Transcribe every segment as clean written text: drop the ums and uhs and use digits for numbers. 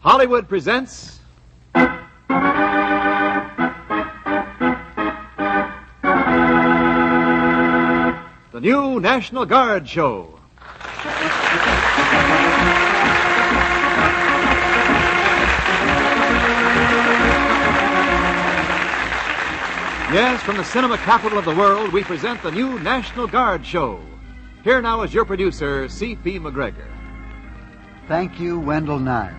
Hollywood presents the new National Guard Show. Yes, from the cinema capital of the world, we present the new National Guard Show. Here now is your producer, C.P. McGregor. Thank you, Wendell Niles.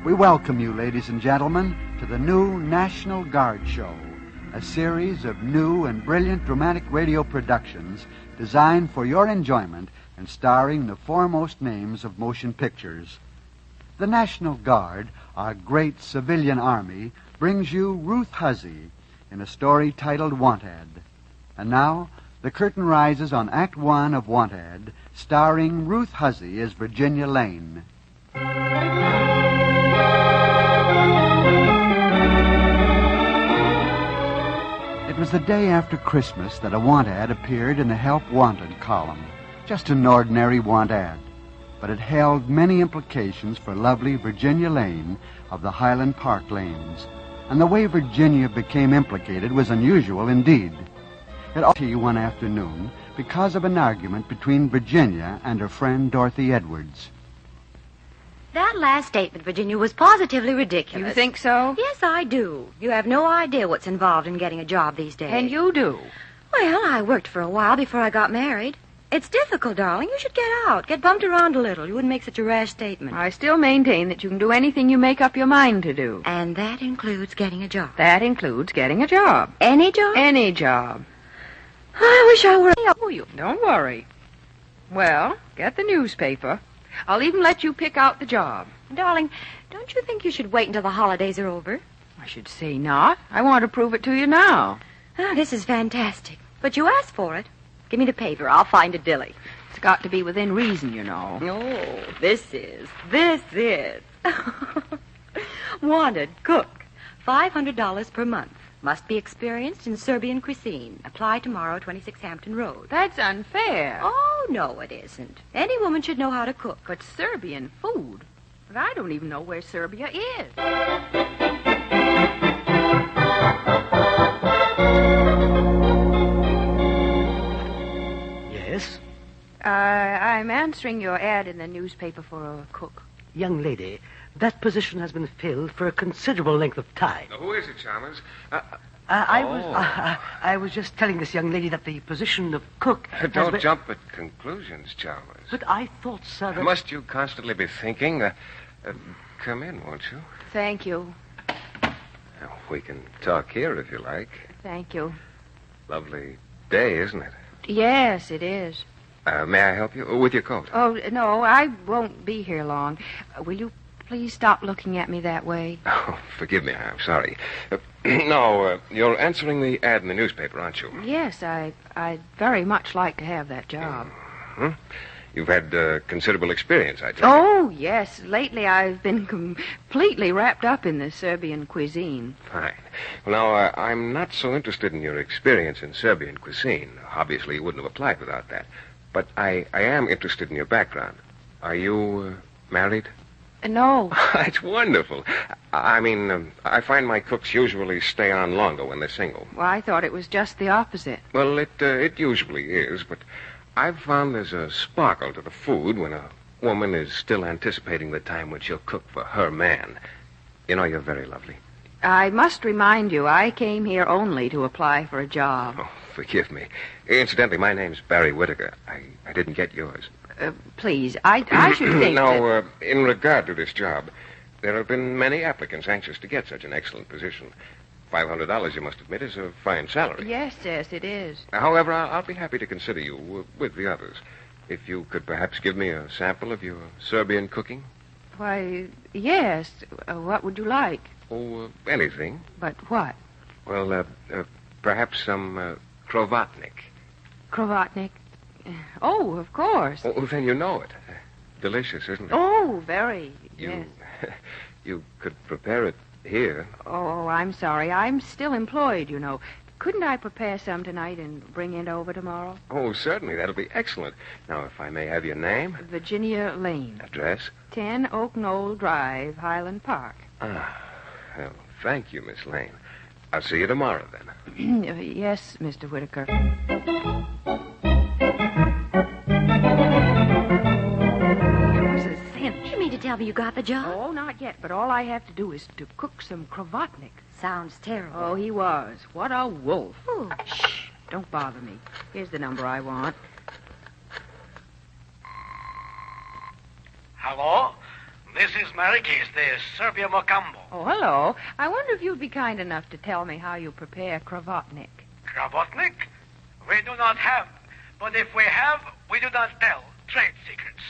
We welcome you, ladies and gentlemen, to the new National Guard Show, a series of new and brilliant dramatic radio productions designed for your enjoyment and starring the foremost names of motion pictures. The National Guard, our great civilian army, brings you Ruth Huzzy in a story titled Wanted. And now, the curtain rises on Act One of Wanted, starring Ruth Huzzy as Virginia Lane. It was the day after Christmas that a want ad appeared in the Help Wanted column. Just an ordinary want ad. But it held many implications for lovely Virginia Lane of the Highland Park lanes. And the way Virginia became implicated was unusual indeed. It all one afternoon because of an argument between Virginia and her friend Dorothy Edwards. That last statement, Virginia, was positively ridiculous. You think so? Yes, I do. You have no idea what's involved in getting a job these days. And you do? Well, I worked for a while before I got married. It's difficult, darling. You should get out. Get bumped around a little. You wouldn't make such a rash statement. I still maintain that you can do anything you make up your mind to do. And that includes getting a job. That includes getting a job. Any job? Any job. I wish I were... Oh, you don't worry. Well, get the newspaper. I'll even let you pick out the job. Darling, don't you think you should wait until the holidays are over? I should say not. I want to prove it to you now. Oh, this is fantastic. But you asked for it. Give me the paper. I'll find a dilly. It's got to be within reason, you know. Oh, this is. Wanted cook. $500 per month. Must be experienced in Serbian cuisine. Apply tomorrow, 26 Hampton Road. That's unfair. Oh, no, it isn't. Any woman should know how to cook. But Serbian food? But I don't even know where Serbia is. Yes? I'm answering your ad in the newspaper for a cook. Young lady, that position has been filled for a considerable length of time. Now, who is it, Chalmers? I was just telling this young lady that the position of cook... Don't jump at conclusions, Chalmers. But I thought, sir... that... Must you constantly be thinking? Come in, won't you? Thank you. We can talk here if you like. Thank you. Lovely day, isn't it? Yes, it is. May I help you? With your coat? Oh, no, I won't be here long. Will you please stop looking at me that way? Oh, forgive me, I'm sorry. You're answering the ad in the newspaper, aren't you? Yes, I'd very much like to have that job. Mm-hmm. You've had considerable experience, I take it. Oh, yes. Lately I've been completely wrapped up in the Serbian cuisine. Fine. Well, now, I'm not so interested in your experience in Serbian cuisine. Obviously, you wouldn't have applied without that. But I am interested in your background. Are you married? No. It's wonderful. I find my cooks usually stay on longer when they're single. Well, I thought it was just the opposite. Well, it usually is, but I've found there's a sparkle to the food when a woman is still anticipating the time when she'll cook for her man. You know, you're very lovely. I must remind you, I came here only to apply for a job. Oh, forgive me. Incidentally, my name's Barry Whittaker. I didn't get yours. Please, I should think Now, in regard to this job, there have been many applicants anxious to get such an excellent position. $500, you must admit, is a fine salary. Yes, it is. However, I'll be happy to consider you with the others. If you could perhaps give me a sample of your Serbian cooking? Why, yes. What would you like? Oh, anything. But what? Well, perhaps some krovatnik. Krovatnik? Oh, of course. Oh, then you know it. Delicious, isn't it? Oh, very, yes. You could prepare it here. Oh, I'm sorry. I'm still employed, you know. couldn't I prepare some tonight and bring it over tomorrow? Oh, certainly. That'll be excellent. Now, if I may have your name? Virginia Lane. Address? 10 Oak Knoll Drive, Highland Park. Ah, well, thank you, Miss Lane. I'll see you tomorrow, then. Yes, Mr. Whitaker. It was a cinch. You mean to tell me you got the job? Oh, not yet, but all I have to do is to cook some Kravotnik. Sounds terrible. Oh, he was. What a wolf. Oh. Shh, don't bother me. Here's the number I want. Hello? This is Marikis, the Serbia Mocambo. Oh, hello. I wonder if you'd be kind enough to tell me how you prepare Kravotnik. Kravotnik? We do not have, but if we have, we do not tell. Trade secrets.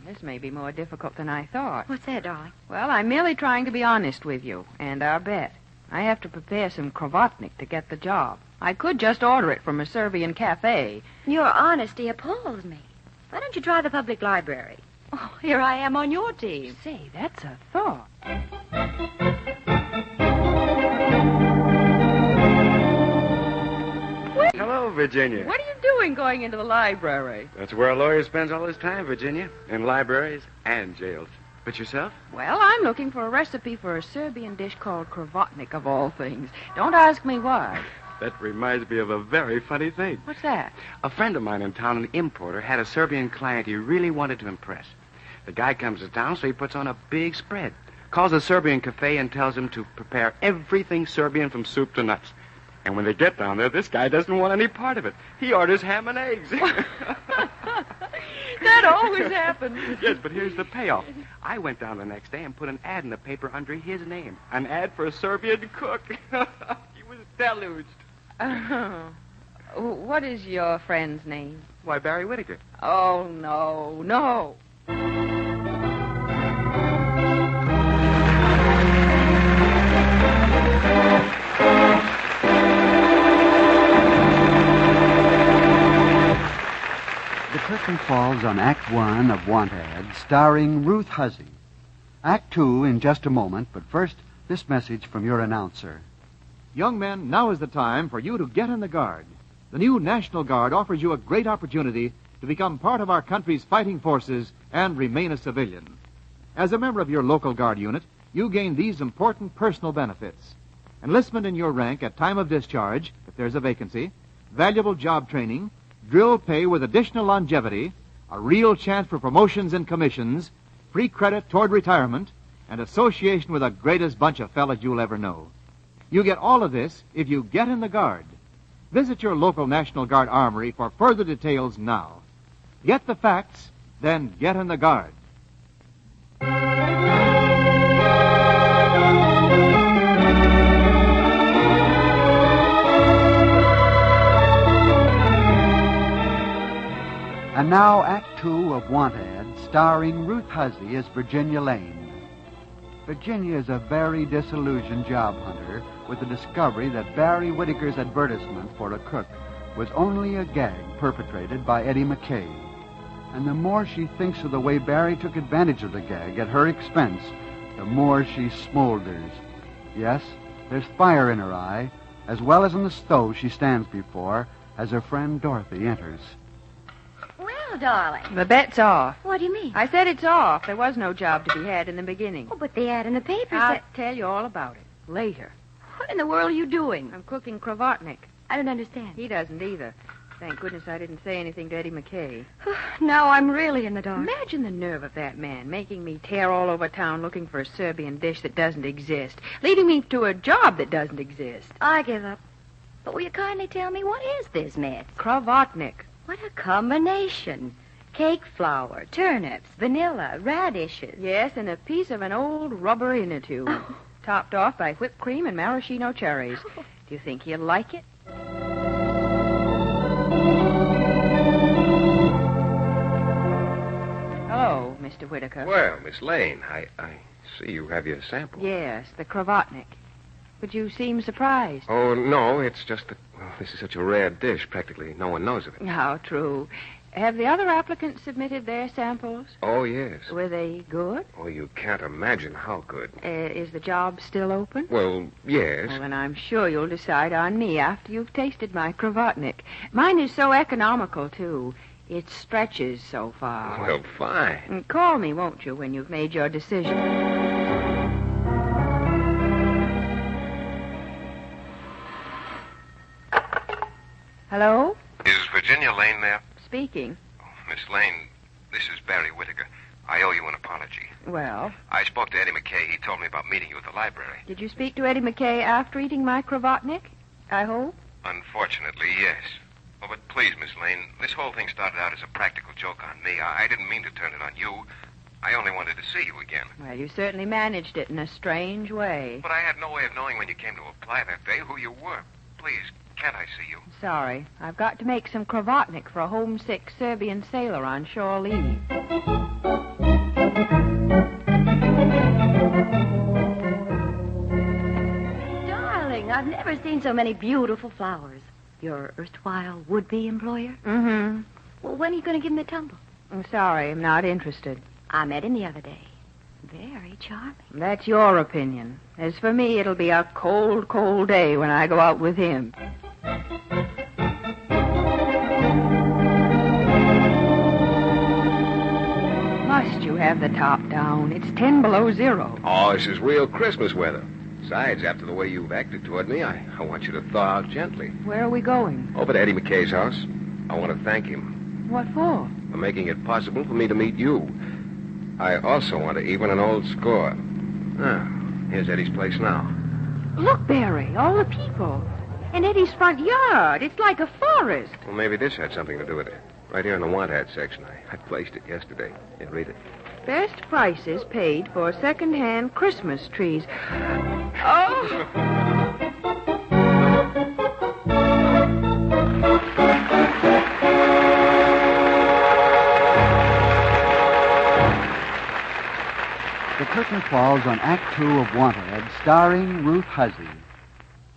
This may be more difficult than I thought. What's that, darling? Well, I'm merely trying to be honest with you, and our bet. I have to prepare some Kravotnik to get the job. I could just order it from a Serbian cafe. Your honesty appalls me. Why don't you try the public library? Oh, here I am on your team. Say, that's a thought. Hello, Virginia. What are you doing going into the library? That's where a lawyer spends all his time, Virginia. In libraries and jails. But yourself? Well, I'm looking for a recipe for a Serbian dish called Kravotnik, of all things. Don't ask me why. That reminds me of a very funny thing. What's that? A friend of mine in town, an importer, had a Serbian client he really wanted to impress. The guy comes to town, so he puts on a big spread. Calls a Serbian cafe and tells him to prepare everything Serbian from soup to nuts. And when they get down there, this guy doesn't want any part of it. He orders ham and eggs. That always happens. Yes, but here's the payoff. I went down the next day and put an ad in the paper under his name. An ad for a Serbian cook. He was deluged. Oh. What is your friend's name? Why, Barry Whitaker. Oh, no. The curtain falls on Act One of Want Ads, starring Ruth Huzzy. Act Two in just a moment, but first, this message from your announcer. Young men, now is the time for you to get in the Guard. The new National Guard offers you a great opportunity to become part of our country's fighting forces and remain a civilian. As a member of your local Guard unit, you gain these important personal benefits. Enlistment in your rank at time of discharge, if there's a vacancy, valuable job training, drill pay with additional longevity, a real chance for promotions and commissions, free credit toward retirement, and association with the greatest bunch of fellas you'll ever know. You get all of this if you get in the Guard. Visit your local National Guard armory for further details now. Get the facts, then get in the Guard. And now, Act Two of Want Ads, starring Ruth Huzzy as Virginia Lane. Virginia is a very disillusioned job hunter with the discovery that Barry Whitaker's advertisement for a cook was only a gag perpetrated by Eddie McKay. And the more she thinks of the way Barry took advantage of the gag at her expense, the more she smolders. Yes, there's fire in her eye, as well as in the stove she stands before as her friend Dorothy enters. Well, darling. The bet's off. What do you mean? I said it's off. There was no job to be had in the beginning. Oh, but the ad in the paper I'll said... tell you all about it later. What in the world are you doing? I'm cooking Kravotnik. I don't understand. He doesn't either. Thank goodness I didn't say anything to Eddie McKay. Now I'm really in the dark. Imagine the nerve of that man, making me tear all over town looking for a Serbian dish that doesn't exist, leading me to a job that doesn't exist. I give up. But will you kindly tell me, what is this mess? Kravotnik. What a combination. Cake flour, turnips, vanilla, radishes. Yes, and a piece of an old rubber inner tube. Oh. Topped off by whipped cream and maraschino cherries. Do you think he'll like it? Hello, Mr. Whitaker. Well, Miss Lane, I see you have your sample. Yes, the Kravotnik. But you seem surprised. Oh, no, it's just that, well, this is such a rare dish, practically no one knows of it. How true. Have the other applicants submitted their samples? Oh, yes. Were they good? Oh, you can't imagine how good. Is the job still open? Well, yes. Well, then I'm sure you'll decide on me after you've tasted my Kravotnik. Mine is so economical, too. It stretches so far. Well, fine. And call me, won't you, when you've made your decision? Hello? Is Virginia Lane there? Speaking. Oh, Miss Lane, this is Barry Whittaker. I owe you an apology. Well, I spoke to Eddie McKay. He told me about meeting you at the library. did you speak to Eddie McKay after eating my Kravotnik? I hope. Unfortunately, yes. Oh, but please, Miss Lane, this whole thing started out as a practical joke on me. I didn't mean to turn it on you. I only wanted to see you again. Well, you certainly managed it in a strange way. But I had no way of knowing when you came to apply that day who you were. Please, can't I see you? Sorry. I've got to make some Kravotnik for a homesick Serbian sailor on shore leave. Darling, I've never seen so many beautiful flowers. Your erstwhile would-be employer? Mm-hmm. Well, when are you going to give him the tumble? I'm sorry, I'm not interested. I met him the other day. Very charming. That's your opinion. As for me, it'll be a cold, cold day when I go out with him. Must you have the top down? It's 10 below zero. Oh, this is real Christmas weather. Besides, after the way you've acted toward me, I want you to thaw out gently. Where are we going? Over to Eddie McKay's house. I want to thank him What for? for making it possible for me to meet you. I also want to even an old score. Ah, here's Eddie's place now. Look, Barry, all the people. And Eddie's front yard. It's like a forest. Well, maybe this had something to do with it. Right here in the want ad section. I placed it yesterday. Here, read it. Best prices paid for second-hand Christmas trees. Oh! The curtain falls on Act 2 of Wanted, starring Ruth Huzzy.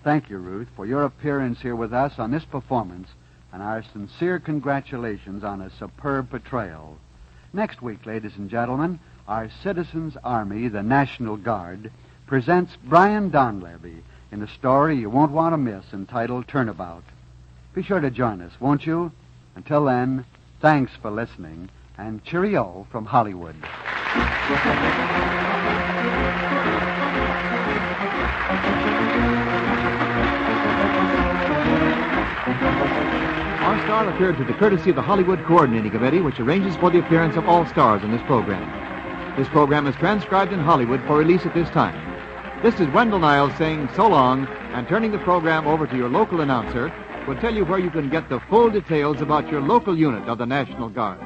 Thank you, Ruth, for your appearance here with us on this performance, and our sincere congratulations on a superb portrayal. Next week, ladies and gentlemen, our Citizens Army, the National Guard, presents Brian Donlevy in a story you won't want to miss entitled Turnabout. Be sure to join us, won't you? Until then, thanks for listening, and cheerio from Hollywood. Our star appeared through the courtesy of the Hollywood Coordinating Committee, which arranges for the appearance of all stars in this program. This program is transcribed in Hollywood for release at this time. This is Wendell Niles saying so long, and turning the program over to your local announcer, will tell you where you can get the full details about your local unit of the National Guard.